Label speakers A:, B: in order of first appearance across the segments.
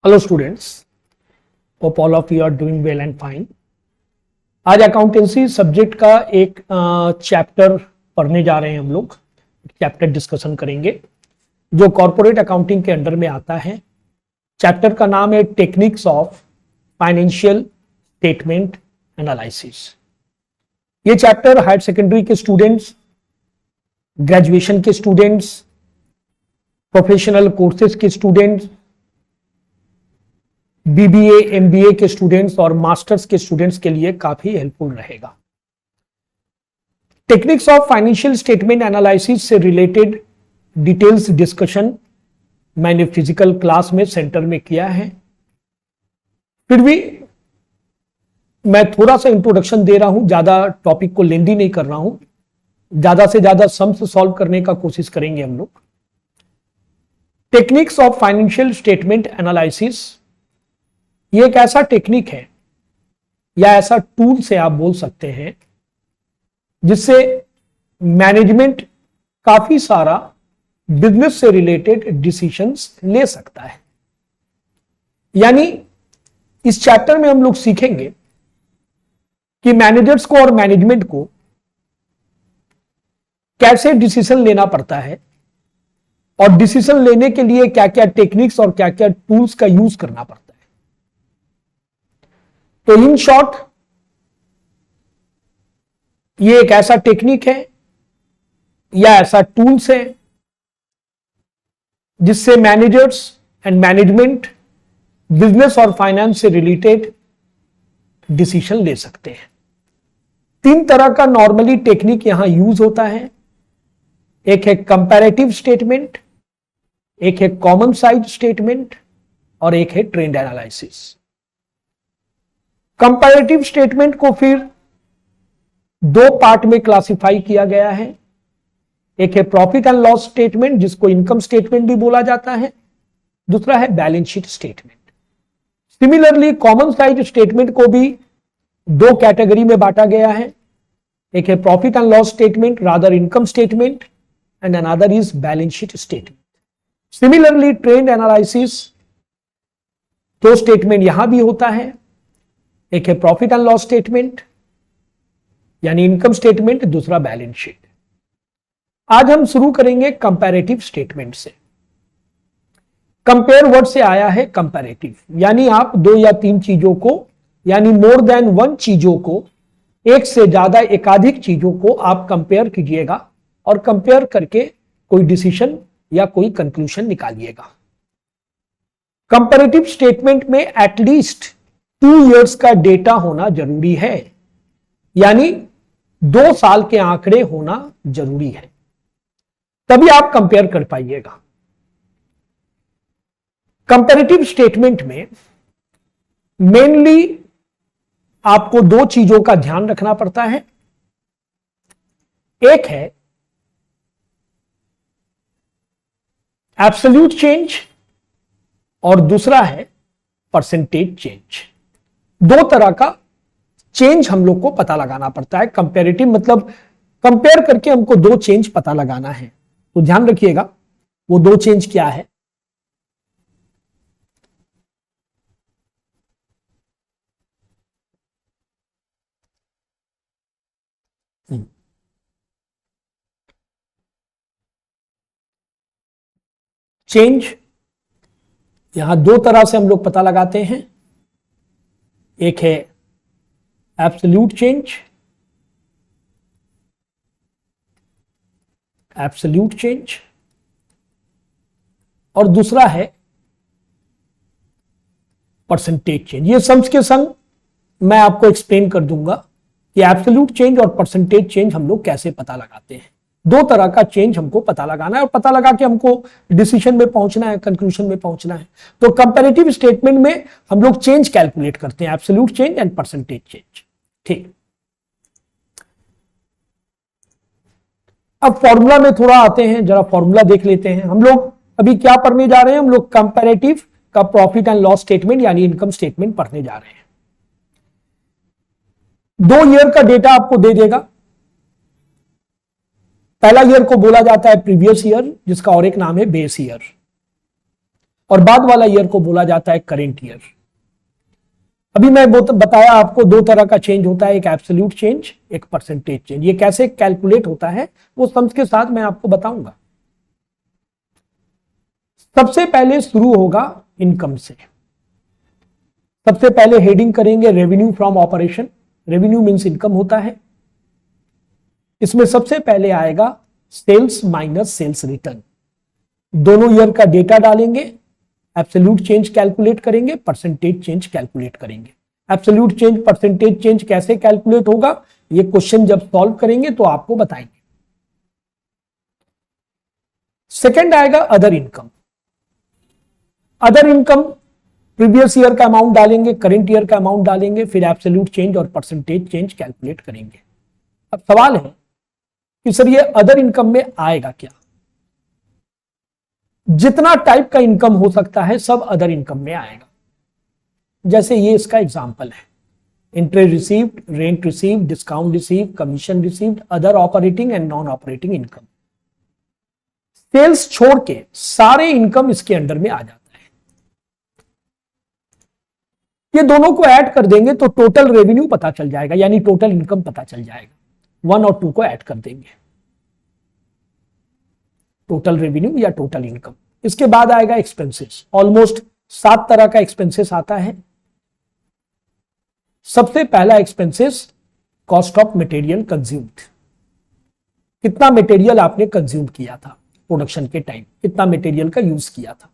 A: Hello students, hope all of you are doing well and fine. आज accountancy subject का एक chapter पढ़ने जा रहे हैं। हम लोग चैप्टर डिस्कशन करेंगे जो कॉर्पोरेट अकाउंटिंग के अंडर में आता है। चैप्टर का नाम है techniques of financial statement analysis. ये चैप्टर हायर सेकेंडरी के स्टूडेंट्स, ग्रेजुएशन के स्टूडेंट्स, प्रोफेशनल कोर्सेज के स्टूडेंट्स, बीबीए एमबीए के स्टूडेंट्स और मास्टर्स के स्टूडेंट्स के लिए काफी हेल्पफुल रहेगा। Techniques of financial statement analysis से रिलेटेड डिटेल्स डिस्कशन मैंने फिजिकल क्लास में सेंटर में किया है। फिर भी मैं थोड़ा सा इंट्रोडक्शन दे रहा हूं, ज्यादा टॉपिक को लेंदी नहीं कर रहा हूं। ज्यादा से ज्यादा सम्स सॉल्व करने का कोशिश करेंगे हम लोग। Techniques of financial statement analysis ये एक ऐसा टेक्निक है या ऐसा टूल से आप बोल सकते हैं जिससे मैनेजमेंट काफी सारा बिजनेस से रिलेटेड डिसीजंस ले सकता है। यानी इस चैप्टर में हम लोग सीखेंगे कि मैनेजर्स को और मैनेजमेंट को कैसे डिसीजन लेना पड़ता है और डिसीजन लेने के लिए क्या क्या टेक्निक्स और क्या क्या टूल्स का यूज करना पड़ता है। तो इन शॉर्ट ये एक ऐसा टेक्निक है या ऐसा टूल्स है जिससे मैनेजर्स एंड मैनेजमेंट बिजनेस और फाइनेंस से रिलेटेड डिसीजन ले सकते हैं। तीन तरह का नॉर्मली टेक्निक यहां यूज होता है। एक है कंपैरेटिव स्टेटमेंट, एक है कॉमन साइज स्टेटमेंट और एक है ट्रेंड एनालिसिस। कंपैरेटिव स्टेटमेंट को फिर दो पार्ट में क्लासिफाई किया गया है। एक है प्रॉफिट एंड लॉस स्टेटमेंट जिसको इनकम स्टेटमेंट भी बोला जाता है, दूसरा है balance sheet statement. Similarly common size statement को भी दो कैटेगरी में बांटा गया है। एक है profit and loss statement, rather income statement, and another is balance sheet statement. Similarly trend analysis दो स्टेटमेंट यहां भी होता है। एक है प्रॉफिट एंड लॉस स्टेटमेंट यानी इनकम स्टेटमेंट, दूसरा बैलेंस शीट। आज हम शुरू करेंगे कंपैरेटिव स्टेटमेंट से। कंपेयर वर्ड से आया है कंपैरेटिव, यानी आप दो या तीन चीजों को यानी मोर देन वन चीजों को, एक से ज्यादा एकाधिक चीजों को आप कंपेयर कीजिएगा और कंपेयर करके कोई डिसीजन या कोई कंक्लूजन निकालिएगा। कंपैरेटिव स्टेटमेंट में एटलीस्ट 2 years का डेटा होना जरूरी है, यानी 2 साल के आंकड़े होना जरूरी है, तभी आप कंपेयर कर पाइएगा। कंपैरेटिव स्टेटमेंट में मेनली आपको दो चीजों का ध्यान रखना पड़ता है। एक है एब्सोल्यूट चेंज और दूसरा है परसेंटेज चेंज। दो तरह का चेंज हम लोग को पता लगाना पड़ता है। कंपैरेटिव मतलब कंपेयर करके हमको दो चेंज पता लगाना है, तो ध्यान रखिएगा वो दो चेंज क्या है। चेंज यहां दो तरह से हम लोग पता लगाते हैं। एक है एब्सोल्यूट चेंज, एब्सोल्यूट चेंज, और दूसरा है परसेंटेज चेंज। ये सम्स के संग मैं आपको एक्सप्लेन कर दूंगा कि एब्सोल्यूट चेंज और परसेंटेज चेंज हम लोग कैसे पता लगाते हैं। दो तरह का चेंज हमको पता लगाना है और पता लगा के हमको डिसीजन में पहुंचना है, कंक्लूजन में पहुंचना है। तो कंपैरेटिव स्टेटमेंट में हम लोग चेंज कैलकुलेट करते हैं, absolute change and percentage change. ठीक, अब फॉर्मूला में थोड़ा आते हैं, जरा फॉर्मूला देख लेते हैं। हम लोग अभी क्या पढ़ने जा रहे हैं? हम लोग कंपैरेटिव का प्रॉफिट एंड लॉस स्टेटमेंट यानी इनकम स्टेटमेंट पढ़ने जा रहे हैं। 2 ईयर का डेटा आपको दे देगा। पहला ईयर को बोला जाता है प्रीवियस ईयर, जिसका और एक नाम है बेस ईयर। और बाद वाला ईयर को बोला जाता है करेंट ईयर। अभी मैं बताया आपको दो तरह का चेंज होता है, एक एब्सोल्यूट चेंज, एक परसेंटेज चेंज। ये कैसे कैलकुलेट होता है वो सम्स के साथ मैं आपको बताऊंगा। सबसे पहले शुरू होगा इनकम से। सबसे पहले हेडिंग करेंगे revenue from operation. Revenue means income होता है। इसमें सबसे पहले आएगा सेल्स माइनस सेल्स रिटर्न। दोनों ईयर का डेटा डालेंगे, एब्सोल्यूट चेंज कैलकुलेट करेंगे, परसेंटेज चेंज कैलकुलेट करेंगे। एब्सोल्यूट चेंज परसेंटेज चेंज कैसे कैलकुलेट होगा ये क्वेश्चन जब सॉल्व करेंगे तो आपको बताएंगे। सेकंड आएगा other income. Other income previous year का अमाउंट डालेंगे, करेंट ईयर का अमाउंट डालेंगे, फिर एब्सोल्यूट चेंज और परसेंटेज चेंज कैलकुलेट करेंगे। अब सवाल है कि सर ये अदर इनकम में आएगा क्या? जितना टाइप का इनकम हो सकता है सब अदर इनकम में आएगा। जैसे ये इसका एग्जांपल है, interest received, rent received, discount received, commission received, other operating and non operating income. Sales छोड़ के सारे इनकम इसके अंडर में आ जाता है। ये दोनों को ऐड कर देंगे तो टोटल रेवेन्यू पता चल जाएगा, यानी टोटल इनकम पता चल जाएगा। 1 और 2 को ऐड कर देंगे, टोटल रेवेन्यू या टोटल इनकम। इसके बाद आएगा एक्सपेंसेस। ऑलमोस्ट 7 तरह का एक्सपेंसेस आता है। सबसे पहला expenses cost of material consumed. कितना मटेरियल आपने कंज्यूम किया था प्रोडक्शन के टाइम, कितना मटेरियल का यूज किया था।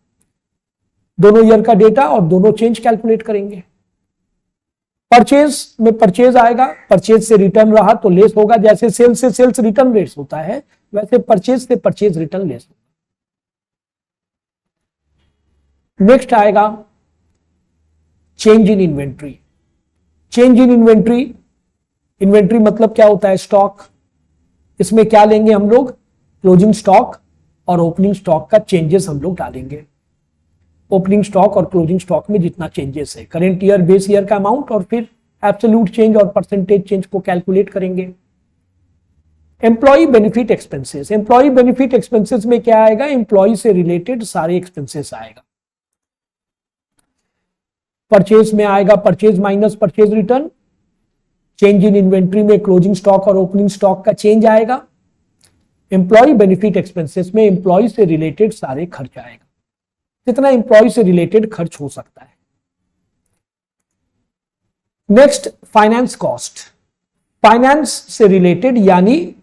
A: दोनों ईयर का डेटा और दोनों चेंज कैलकुलेट करेंगे। परचेज में परचेज आएगा, परचेज से रिटर्न रहा तो लेस होगा। जैसे सेल्स से सेल्स रिटर्न लेस होता है वैसे परचेज से परचेज रिटर्न लेस होगा। नेक्स्ट आएगा change in inventory. Change in inventory, inventory मतलब क्या होता है? स्टॉक। इसमें क्या लेंगे हम लोग? क्लोजिंग स्टॉक और ओपनिंग स्टॉक का चेंजेस हम लोग डालेंगे। ओपनिंग स्टॉक और क्लोजिंग स्टॉक में जितना चेंजेस है, करेंट ईयर बेस ईयर का अमाउंट और फिर एब्सोल्यूट चेंज और परसेंटेज चेंज को कैलकुलेट करेंगे। Employee benefit expenses. Employee benefit expenses में क्या आएगा? एम्प्लॉय से रिलेटेड सारे एक्सपेंसेस आएगा। परचेज में आएगा purchase minus purchase return. Change in inventory में क्लोजिंग स्टॉक और ओपनिंग स्टॉक का चेंज आएगा। एम्प्लॉय बेनिफिट एक्सपेंसेस में एम्प्लॉय से रिलेटेड सारे खर्च आएगा, जितना एम्प्लॉय से रिलेटेड खर्च हो सकता है। Next finance cost. फाइनेंस से रिलेटेड यानी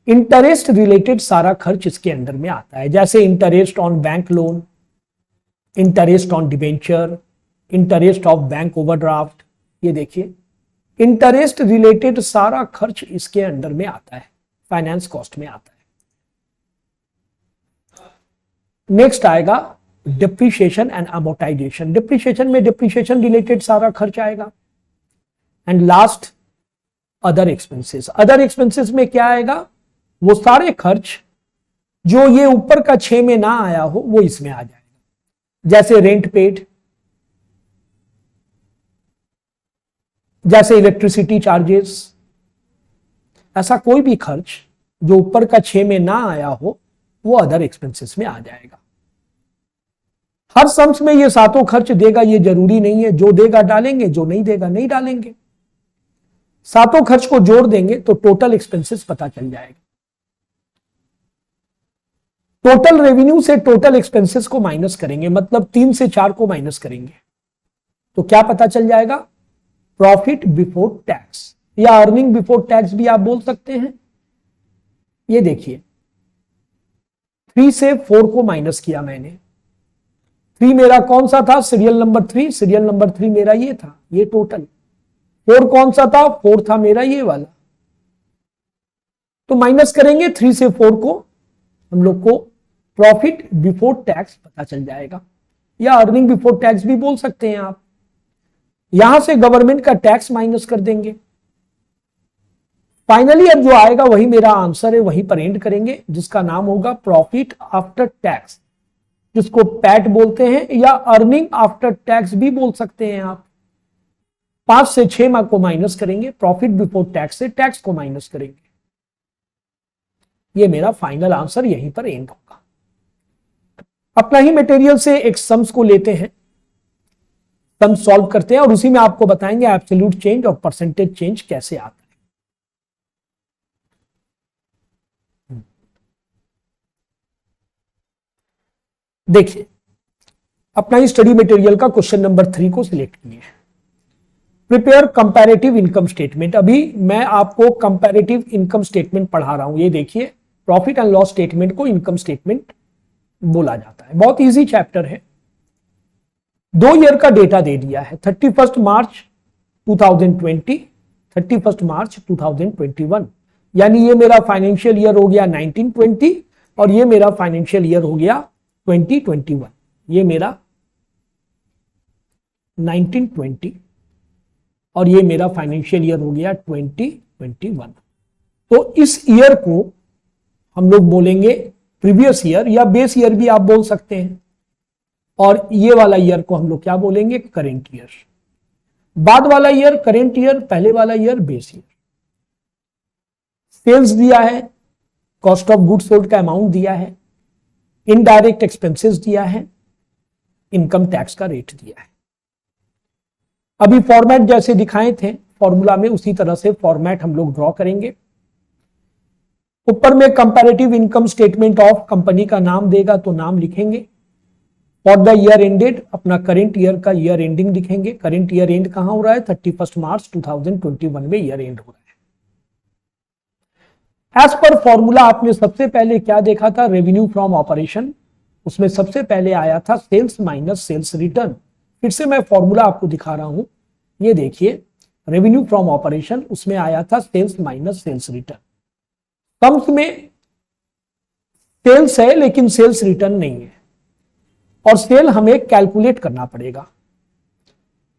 A: इंटरेस्ट रिलेटेड सारा खर्च इसके अंदर में आता है। जैसे interest on bank loan, interest on debenture, interest of bank overdraft. ये देखिए इंटरेस्ट रिलेटेड सारा खर्च इसके अंडर में आता है, फाइनेंस कॉस्ट में आता है। नेक्स्ट आएगा डिप्रीशिएशन एंड अमोर्टाइजेशन। डिप्रीशिएशन में डिप्रीशिएशन रिलेटेड सारा खर्च आएगा। And last other expenses. Other expenses में क्या आएगा? वो सारे खर्च जो ये ऊपर का 6 में ना आया हो वो इसमें आ जाएगा। जैसे रेंट पेड, जैसे इलेक्ट्रिसिटी चार्जेस, ऐसा कोई भी खर्च जो ऊपर का 6 में ना आया हो वो अदर एक्सपेंसेस में आ जाएगा। हर सम्स में ये सातों खर्च देगा ये जरूरी नहीं है, जो देगा डालेंगे, जो नहीं देगा नहीं डालेंगे। सातों खर्च को जोड़ देंगे तो टोटल एक्सपेंसेस पता चल जाएगा। टोटल रेवेन्यू से टोटल एक्सपेंसेस को माइनस करेंगे, मतलब 3 से 4 को माइनस करेंगे तो क्या पता चल जाएगा? प्रॉफिट बिफोर टैक्स या अर्निंग बिफोर टैक्स भी आप बोल सकते हैं। ये देखिए 3 से 4 को माइनस किया मैंने। 3 मेरा कौन सा था? Serial number 3। सीरियल नंबर 3 मेरा ये था, ये टोटल। 4 कौन सा था? 4 था मेरा ये वाला। तो माइनस करेंगे 3 से 4 को, हम लोग को प्रॉफिट बिफोर टैक्स पता चल जाएगा, या अर्निंग बिफोर टैक्स भी बोल सकते हैं आप। यहां से गवर्नमेंट का टैक्स माइनस कर देंगे। फाइनली अब जो आएगा वही मेरा आंसर है, वहीं पर एंड करेंगे, जिसका नाम होगा प्रॉफिट आफ्टर टैक्स, जिसको पैट बोलते हैं या अर्निंग आफ्टर टैक्स भी बोल सकते हैं आप। 5 से 6 माह को माइनस करेंगे, प्रॉफिट बिफोर टैक्स से टैक्स को माइनस करेंगे। ये मेरा फाइनल आंसर यहीं पर एंड होगा। अपना ही मटेरियल से एक सम्स को लेते हैं, सम सॉल्व करते हैं और उसी में आपको बताएंगे एब्सोल्यूट चेंज और परसेंटेज चेंज कैसे आता है। देखिए, अपना ही स्टडी मटेरियल का क्वेश्चन नंबर 3 को सिलेक्ट किए हैं। Prepare comparative income statement. अभी मैं आपको कंपैरेटिव इनकम स्टेटमेंट पढ़ा रहा हूं। ये देखिए, प्रॉफिट एंड लॉस स्टेटमेंट को इनकम स्टेटमेंट बोला जाता है। बहुत इजी चैप्टर है। 2 ईयर का डेटा दे दिया है, 31 मार्च 2020, 31 मार्च 2021, यानी ये मेरा फाइनेंशियल ईयर हो गया 1920 और ये मेरा फाइनेंशियल ईयर हो गया 2021। ये मेरा 1920 और ये मेरा फाइनेंशियल ईयर हो गया 2021। तो इस ईयर को हम लोग बोलेंगे प्रीवियस ईयर या बेस ईयर भी आप बोल सकते हैं, और ये वाला ईयर को हम लोग क्या बोलेंगे, करेंट ईयर। बाद वाला ईयर करेंट ईयर, पहले वाला ईयर बेस ईयर। सेल्स दिया है, कॉस्ट ऑफ गुड्स सोल्ड का अमाउंट दिया है, इनडायरेक्ट एक्सपेंसेस दिया है, इनकम टैक्स का रेट दिया है। अभी फॉर्मेट जैसे दिखाए थे फॉर्मूला में, उसी तरह से फॉर्मेट हम लोग ड्रॉ करेंगे। ऊपर में comparative income statement of company का नाम देगा तो नाम लिखेंगे। फॉर द ईयर एंडेड अपना करेंट ईयर का ईयर एंडिंग लिखेंगे। करेंट ईयर एंड कहां हो रहा है, 31 मार्च 2021 में ईयर एंड हो रहा है। एज पर फॉर्मूला आपने सबसे पहले क्या देखा था, रेवेन्यू फ्रॉम ऑपरेशन। उसमें सबसे पहले आया था सेल्स माइनस सेल्स रिटर्न। फिर से मैं फॉर्मूला आपको दिखा रहा हूं, ये देखिए, रेवेन्यू फ्रॉम ऑपरेशन, उसमें आया था sales minus sales return. Sums में सेल्स है लेकिन सेल्स रिटर्न नहीं है, और सेल हमें कैलकुलेट करना पड़ेगा।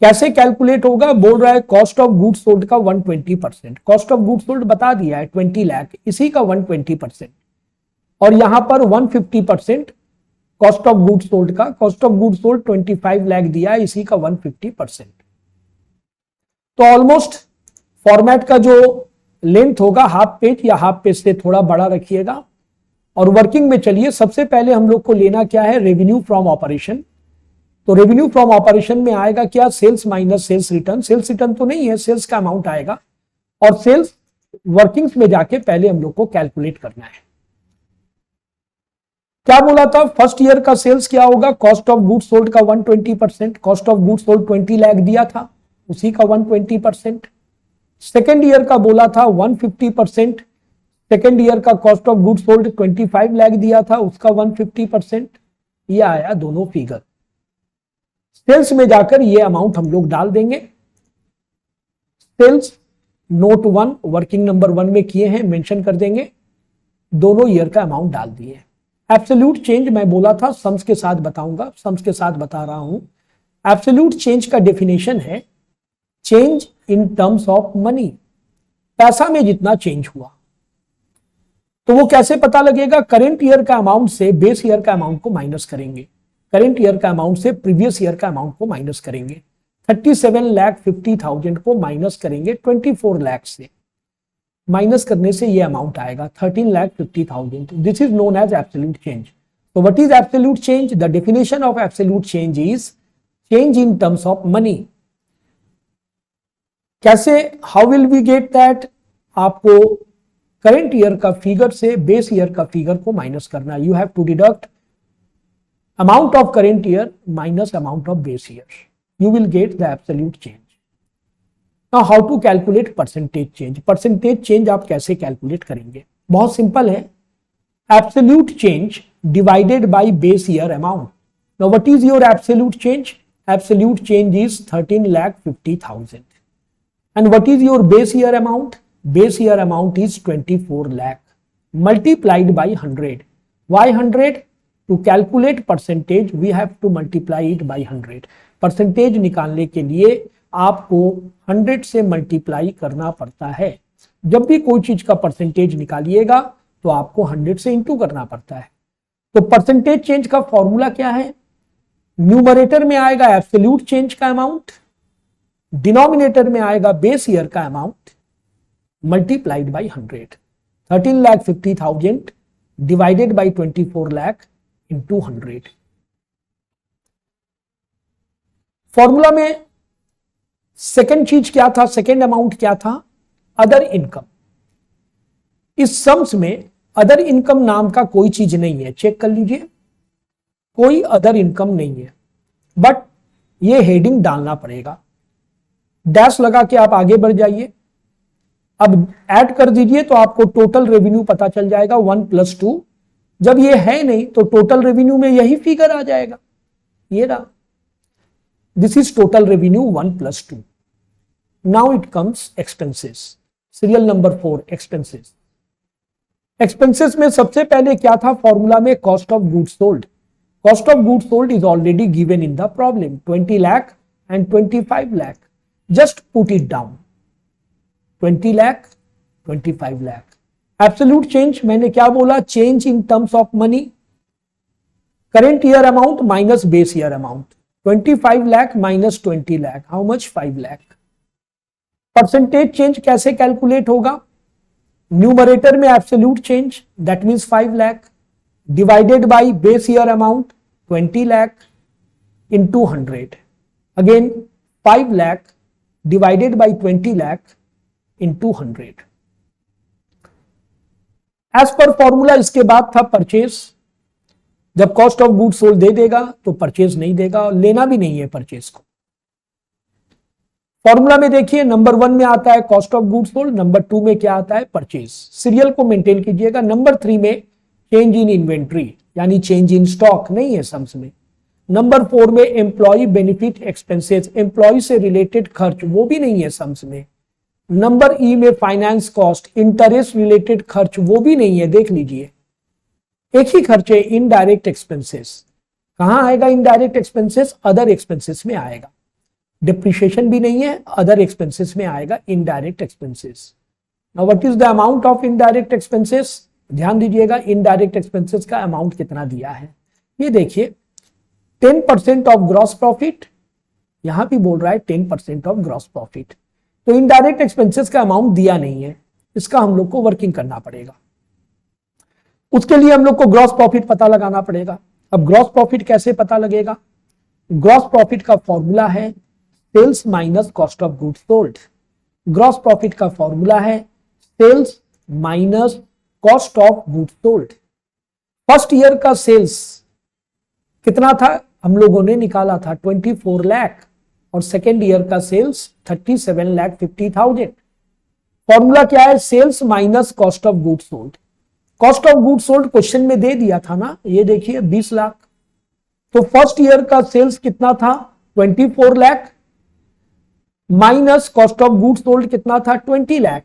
A: कैसे कैलकुलेट होगा, बोल रहा है कॉस्ट ऑफ गुड्स सोल्ड का 120%। कॉस्ट ऑफ गुड्स सोल्ड बता दिया है 20 लाख, इसी का 120%, और यहां पर 150% कॉस्ट ऑफ गुड्स सोल्ड का। Cost of goods sold 25 lakh दिया है, इसी का 150%। तो ऑलमोस्ट फॉर्मेट का जो लेंथ होगा हाफ पेज या हाफ पेज से थोड़ा बड़ा रखिएगा। और वर्किंग में चलिए, सबसे पहले हम लोग को लेना क्या है, रेवेन्यू फ्रॉम ऑपरेशन। तो रेवेन्यू फ्रॉम ऑपरेशन में आएगा क्या, sales minus sales return. Sales return तो नहीं है, सेल्स का अमाउंट आएगा, और सेल्स वर्किंग्स में जाके पहले हम लोग को कैलकुलेट करना है। क्या बोला था, फर्स्ट ईयर का सेल्स क्या होगा, कॉस्ट ऑफ गुड्स सोल्ड का 120%। Cost of goods sold 20 lakh दिया था, उसी का 120%। सेकेंड ईयर का बोला था 150%। सेकेंड ईयर का cost of goods sold 25 lakh दिया था, उसका 150%। ये आया दोनों फिगर। सेल्स में जाकर ये अमाउंट हम लोग डाल देंगे। सेल्स नोट 1 वर्किंग नंबर 1 में किए हैं, मेंशन कर देंगे। दोनों ईयर का अमाउंट डाल दिए। एब्सोल्यूट चेंज मैं बोला था सम्स के साथ बताऊंगा, सम्स के साथ बता रहा हूं। एब्सोल्यूट चेंज का डेफिनेशन है change in terms of money, पैसा में जितना चेंज हुआ। तो वो कैसे पता लगेगा, करेंट ईयर का अमाउंट से बेस ईयर का अमाउंट को माइनस करेंगे। करेंट ईयर का अमाउंट से प्रीवियस ईयर का अमाउंट को माइनस करेंगे। 37,50,000 को माइनस करेंगे 24 लाख से। माइनस करने से ये अमाउंट आएगा 13,50,000। This is known as absolute change. तो what is absolute change, the definition of absolute change is change in terms of money. कैसे, how will we get that, आपको करंट ईयर का फिगर से base year का figure को minus करना। You have to deduct amount of current year minus amount of base year, you will get the absolute change. Now how to calculate percentage change. Percentage change आप कैसे calculate करेंगे, बहुत simple है, absolute change divided by base year amount. Now what is your absolute change, absolute change is 13,50,000 and what is your base year amount, base year amount is 24 lakh multiplied by 100. Why 100? To calculate percentage we have to multiply it by 100. Percentage निकालने के लिए आपको 100 से multiply करना पड़ता है। जब भी कोई चीज का परसेंटेज निकालिएगा तो आपको 100 से इंटू करना पड़ता है। तो परसेंटेज चेंज का फॉर्मूला क्या है, न्यूमरेटर में आएगा एब्सोल्यूट चेंज का अमाउंट, डिनोमिनेटर में आएगा बेस ईयर का amount multiplied by 100। 13,50,000 divided by 24 lakh into 100। Formula में सेकंड चीज क्या था, सेकंड अमाउंट क्या था, अदर इनकम। इस सम्स में अदर इनकम नाम का कोई चीज नहीं है, चेक कर लीजिए, कोई अदर इनकम नहीं है, बट ये हेडिंग डालना पड़ेगा। डैश लगा के आप आगे बढ़ जाइए, अब ऐड कर दीजिए तो आपको टोटल रेवेन्यू पता चल जाएगा 1 + 2। जब ये है नहीं तो टोटल रेवेन्यू में यही फिगर आ जाएगा, ये रहा, this is total revenue 1 + 2। Now it comes expenses, serial number 4 expenses. Expenses में सबसे पहले क्या था फॉर्मूला में, cost of goods sold. Cost of goods sold is already given in the problem, 20 lakh and 25 lakh. Just put it down, 20 lakh 25 lakh. Absolute change मैंने क्या बोला, change in terms of money, current year amount minus base year amount, 25 lakh minus 20 lakh, how much, 5 lakh. Percentage change कैसे calculate होगा, numerator में absolute change that means 5 lakh divided by base year amount 20 lakh into 100, again 5 lakh divided by 20 lakh into 100। As per formula इसके बाद था purchase. जब cost of goods sold दे देगा तो परचेज नहीं देगा, और लेना भी नहीं है परचेज को। फॉर्मूला में देखिए नंबर 1 में आता है cost of goods sold, number 2 में क्या आता है, परचेज। सीरियल को मेंटेन कीजिएगा। नंबर 3 में चेंज इन इन्वेंट्री यानी चेंज इन स्टॉक नहीं है सम्स में। नंबर 4 में एम्प्लॉय बेनिफिट एक्सपेंसेस, एम्प्लॉय से रिलेटेड खर्च, वो भी नहीं है सम्स में। नंबर ई में फाइनेंस कॉस्ट, इंटरेस्ट रिलेटेड खर्च, वो भी नहीं है, देख लीजिए। एक ही खर्च है इनडायरेक्ट एक्सपेंसेस। कहां आएगा इनडायरेक्ट एक्सपेंसेस, अदर एक्सपेंसेस में आएगा। डिप्रिशिएशन भी नहीं है, अदर एक्सपेंसेस में आएगा indirect expenses. Now what is the amount of indirect expenses, ध्यान दीजिएगा इनडायरेक्ट एक्सपेंसेस का अमाउंट कितना दिया है। ये देखिए 10% ऑफ ग्रॉस प्रॉफिट, यहां भी बोल रहा है 10% ऑफ ग्रॉस प्रॉफिट। तो इनडायरेक्ट एक्सपेंसेस का अमाउंट दिया नहीं है, इसका हम लोग को वर्किंग करना पड़ेगा। उसके लिए हम लोग को ग्रॉस प्रॉफिट पता लगाना पड़ेगा। अब ग्रॉस प्रॉफिट कैसे पता लगेगा, ग्रॉस प्रॉफिट का फॉर्मूला है sales minus cost of goods sold. Gross profit का फॉर्मूला है sales minus cost of goods sold. First year का सेल्स कितना था, हम लोगों ने निकाला था 24 लाख, और सेकेंड ईयर का सेल्स 37,50,000। फॉर्मूला क्या है, sales minus cost of goods sold. Cost of goods sold question में दे दिया था ना, ये देखिए 20 लाख। तो फर्स्ट ईयर का सेल्स कितना था, 24 lakh, minus cost of goods sold कितना था, 20 लाख।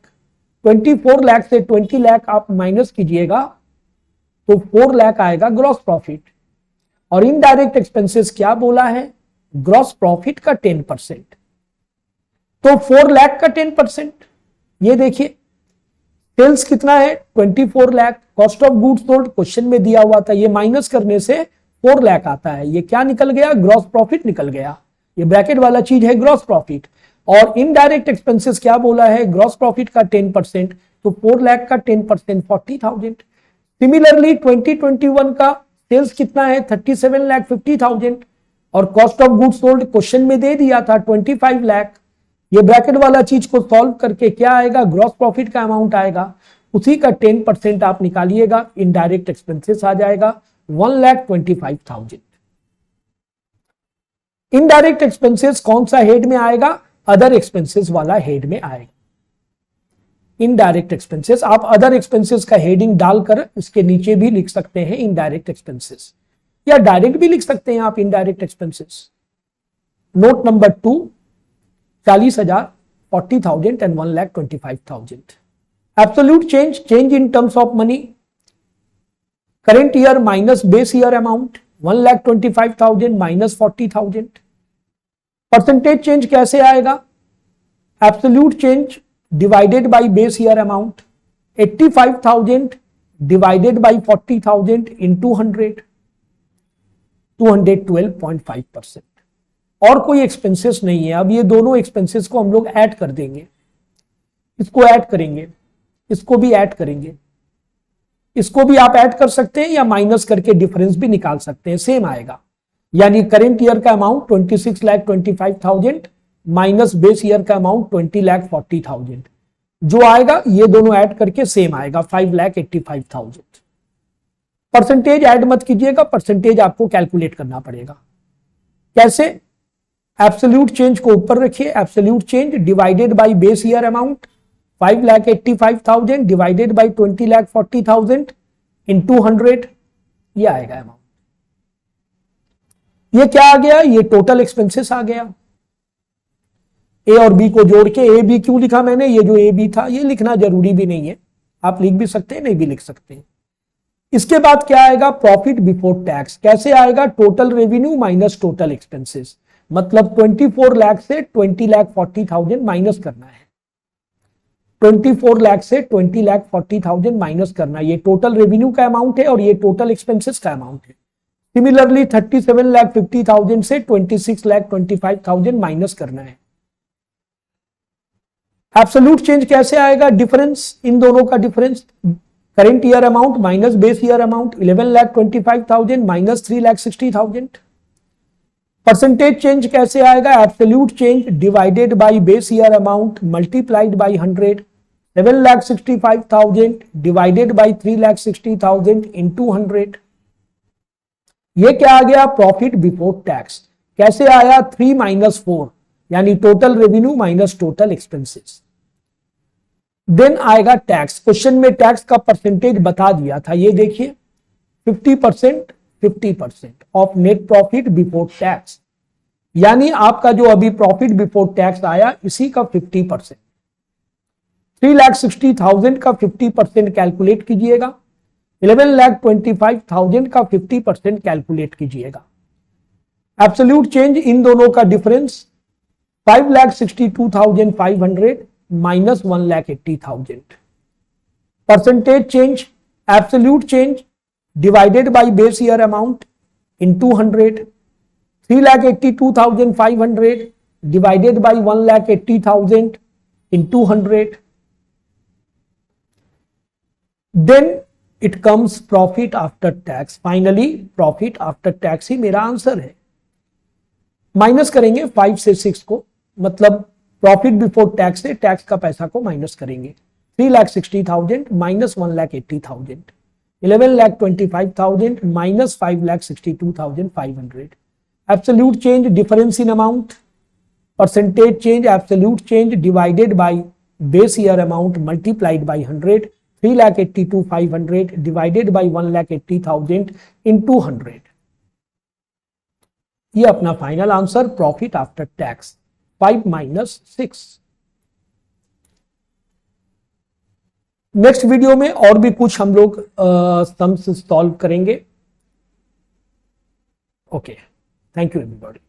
A: 24 लाख से 20 लाख आप माइनस कीजिएगा तो 4 लाख आएगा ग्रॉस प्रॉफिट। और इनडायरेक्ट एक्सपेंसेस क्या बोला है, ग्रॉस प्रॉफिट का 10%, तो 4 लाख का 10%। ये देखिए सेल्स कितना है 24 lakh, cost of goods sold question में दिया हुआ था, ये माइनस करने से 4 लाख आता है। ये क्या निकल गया, ग्रॉस प्रॉफिट निकल गया। ये ब्रैकेट वाला चीज है ग्रॉस प्रॉफिट। और इनडायरेक्ट एक्सपेंसेस क्या बोला है, ग्रॉस प्रॉफिट का 10%, तो 4 लाख का 10% 40,000। सिमिलरली 2021 का सेल्स कितना है 37,50,000, और cost of goods sold question में दे दिया था 25 लाख। ये ब्रैकेट वाला चीज को सॉल्व करके क्या आएगा, ग्रॉस प्रॉफिट का अमाउंट आएगा, उसी का 10% आप निकालिएगा, इनडायरेक्ट एक्सपेंसेस आ जाएगा 1,25,000। इनडायरेक्ट एक्सपेंसेस कौन सा हेड में आएगा, अदर एक्सपेंसेस वाला हेड में आएगा। इनडायरेक्ट एक्सपेंसेस आप अदर एक्सपेंसेस का हेडिंग डालकर इसके नीचे भी लिख सकते हैं इनडायरेक्ट एक्सपेंसेस, या डायरेक्ट भी लिख सकते हैं आप indirect expenses. Note number 2, 40,000, 40,000 and 1,25,000। Absolute change, change in terms of money, current year minus base year amount 1,25,000 minus 40,000। Percentage change कैसे आएगा, absolute change divided by base year amount, 85,000 divided by 40,000 into 100, 212.5%। और कोई expenses नहीं है। अब ये दोनों expenses को हम लोग ऐड कर देंगे, इसको ऐड करेंगे, इसको भी ऐड करेंगे, इसको भी आप ऐड कर सकते हैं या माइनस करके डिफरेंस भी निकाल सकते हैं, सेम आएगा। यानी करेंट ईयर का अमाउंट 26,25,000 माइनस बेस ईयर का अमाउंट 20,40,000, जो आएगा ये दोनों ऐड करके सेम आएगा 5,85,000। परसेंटेज ऐड मत कीजिएगा, परसेंटेज आपको कैलकुलेट करना पड़ेगा। कैसे? एब्सोल्यूट चेंज को ऊपर रखिए, absolute change divided by base year amount 5,85,000 divided by 20,40,000 into 100, ये आएगा अमाउंट। ये क्या आ गया? ये टोटल एक्सपेंसेस आ गया। ए और बी को जोड़ के, ए बी क्यों लिखा मैंने? ये जो ए बी था ये लिखना जरूरी भी नहीं है, आप लिख भी सकते हैं, नहीं भी लिख सकते हैं। इसके बाद क्या आएगा? Profit before tax. कैसे आएगा? Total revenue minus total expenses, मतलब 24 लाख से 20,40,000 माइनस करना है। 24 लाख से 20,40,000 माइनस करना, ये टोटल रेवेन्यू का अमाउंट है और ये टोटल एक्सपेंसेस का अमाउंट है। सिमिलरली 37,50,000 से 26,25,000 माइनस करना है। एब्सोल्यूट चेंज कैसे आएगा? डिफरेंस, इन दोनों का difference, current year amount minus base year amount 11,25,000 minus 3,60,000। Percentage change कैसे आएगा? Absolute change divided by base year amount multiplied by 100, 7,65,000 divided by 3,60,000 into 100। ये क्या आ गया? Profit before tax. कैसे आया? 3 माइनस 4, यानी total revenue minus total expenses. Then आएगा टैक्स। क्वेश्चन में टैक्स का परसेंटेज बता दिया था, ये देखिए 50%, 50% of net profit before tax, यानी आपका जो अभी प्रॉफिट बिफोर टैक्स आया इसी का 50%। 3,60,000 का 50% कैलकुलेट कीजिएगा, 11,25,000 का 50% कैलकुलेट कीजिएगा। एब्सोल्यूट चेंज इन दोनों का difference 5,62,500 minus 1,80,000। Percentage change, absolute change divided by base year amount into 100, 3,82,500 divided by 1,80,000 into 100। Then it comes profit after tax. Finally profit after tax ही मेरा आंसर है। Minus करेंगे 5 से 6 को, मतलब प्रॉफिट बिफोर टैक्स से टैक्स का पैसा को माइनस करेंगे। 3,60,000 minus 1,80,000, 11,25,000 minus 5,62,500। Absolute change difference in amount, percentage change absolute change divided by base year amount multiplied by 100, 3,82,500 divided by 1,80,000 into 100। ये अपना final answer profit after tax 5 minus 6। Next video में और भी कुछ हम लोग सम्स सॉल्व करेंगे। Okay, thank you everybody.